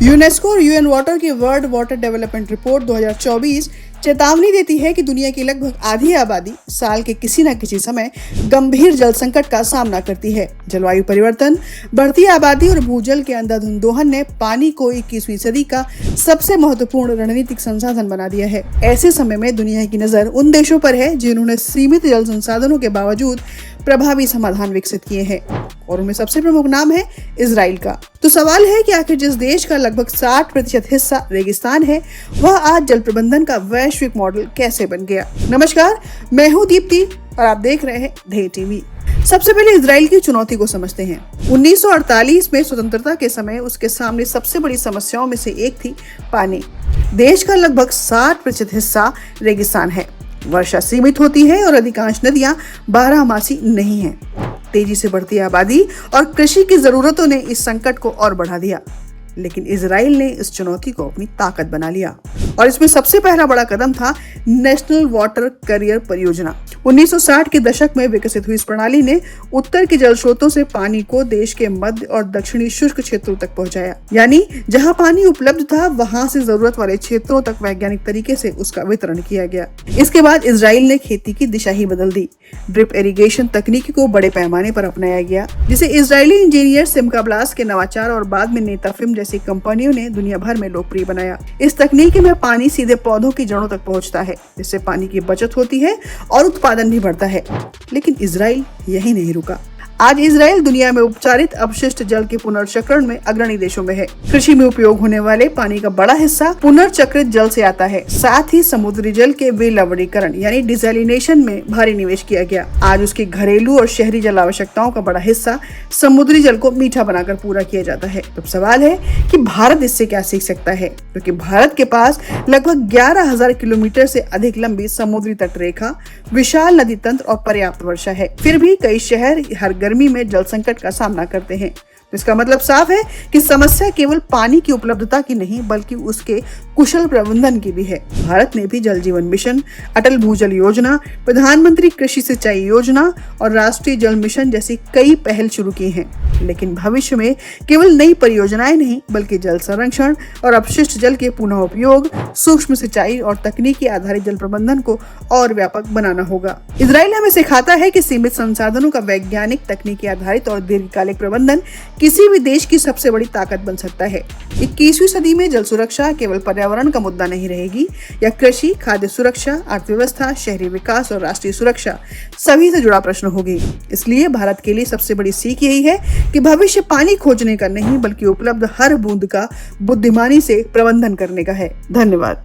UNESCO और UN water की world water development report 2024 चेतावनी देती है कि दुनिया की लगभग आधी आबादी साल के किसी न किसी समय गंभीर जल संकट का सामना करती है। जलवायु परिवर्तन, बढ़ती आबादी और भूजल के अंधाधुंध दोहन ने पानी को 21वीं सदी का सबसे महत्वपूर्ण रणनीतिक संसाधन बना दिया है। ऐसे समय में दुनिया की नजर उन देशों पर है जिन्होंने सीमित जल संसाधनों के बावजूद प्रभावी समाधान विकसित किए हैं, और उनमें सबसे प्रमुख नाम है इजराइल का। तो सवाल है कि आखिर जिस देश का लगभग 60% हिस्सा रेगिस्तान है, वह आज जल प्रबंधन का वैश्विक मॉडल कैसे बन गया। नमस्कार, मैं हूँ दीप्ति और आप देख रहे हैं ढे टीवी। सबसे पहले इजराइल की चुनौती को समझते हैं। 1948 में स्वतंत्रता के समय उसके सामने सबसे बड़ी समस्याओं में से एक थी पानी। देश का लगभग 60% हिस्सा रेगिस्तान है, वर्षा सीमित होती है और अधिकांश नदियां बारहमासी नहीं हैं। तेजी से बढ़ती आबादी और कृषि की जरूरतों ने इस संकट को और बढ़ा दिया, लेकिन इजराइल ने इस चुनौती को अपनी ताकत बना लिया, और इसमें सबसे पहला बड़ा कदम था नेशनल वाटर करियर परियोजना। 1960 के दशक में विकसित हुई इस प्रणाली ने उत्तर के जल स्रोतों से पानी को देश के मध्य और दक्षिणी शुष्क क्षेत्रों तक पहुंचाया, यानी जहां पानी उपलब्ध था वहां से जरूरत वाले क्षेत्रों तक वैज्ञानिक तरीके से उसका वितरण किया गया। इसके बाद इजराइल ने खेती की दिशा ही बदल दी। ड्रिप इरिगेशन तकनीक को बड़े पैमाने पर अपनाया गया, जिसे इजरायली इंजीनियर सिमका ब्लास के नवाचार और बाद में नेताफिम जैसी कंपनियों ने दुनिया भर में लोकप्रिय बनाया। इस तकनीक में पानी सीधे पौधों की जड़ों तक पहुंचता है, जिससे पानी की बचत होती है और उत्पादन भी बढ़ता है। लेकिन इजराइल यही नहीं रुका। आज इजराइल दुनिया में उपचारित अपशिष्ट जल के पुनर्चक्रण में अग्रणी देशों में है। कृषि में उपयोग होने वाले पानी का बड़ा हिस्सा पुनर्चक्रित जल से आता है। साथ ही समुद्री जल के विलवणीकरण यानी डिसैलिनेशन में भारी निवेश किया गया। आज उसकी घरेलू और शहरी जल आवश्यकताओं का बड़ा हिस्सा समुद्री जल को मीठा बनाकर पूरा किया जाता है। तो सवाल है कि भारत इससे क्या सीख सकता है, क्योंकि भारत के पास लगभग 11,000 किलोमीटर से अधिक लंबी समुद्री तट रेखा, विशाल नदी तंत्र और पर्याप्त वर्षा है। फिर भी कई शहर हर गर्मी में जल संकट का सामना करते हैं। तो इसका मतलब साफ है कि समस्या केवल पानी की उपलब्धता की नहीं, बल्कि उसके कुशल प्रबंधन की भी है। भारत ने भी जल जीवन मिशन, अटल भूजल योजना, प्रधानमंत्री कृषि सिंचाई योजना और राष्ट्रीय जल मिशन जैसी कई पहल शुरू की हैं। लेकिन भविष्य में केवल नई परियोजनाएं नहीं, बल्कि जल संरक्षण और अपशिष्ट जल के पुनः उपयोग, सूक्ष्म सिंचाई और तकनीकी आधारित जल प्रबंधन को और व्यापक बनाना होगा। इजराइल हमें सिखाता है कि सीमित संसाधनों का वैज्ञानिक, तकनीकी आधारित और दीर्घकालिक प्रबंधन किसी भी देश की सबसे बड़ी ताकत बन सकता है। 21वीं सदी में जल सुरक्षा केवल पर्यावरण का मुद्दा नहीं रहेगी, यह कृषि, खाद्य सुरक्षा, अर्थव्यवस्था, शहरी विकास और राष्ट्रीय सुरक्षा सभी से जुड़ा प्रश्न होगी। इसलिए भारत के लिए सबसे बड़ी सीख यही है कि भविष्य पानी खोजने का नहीं, बल्कि उपलब्ध हर बूंद का बुद्धिमानी से प्रबंधन करने का है। धन्यवाद।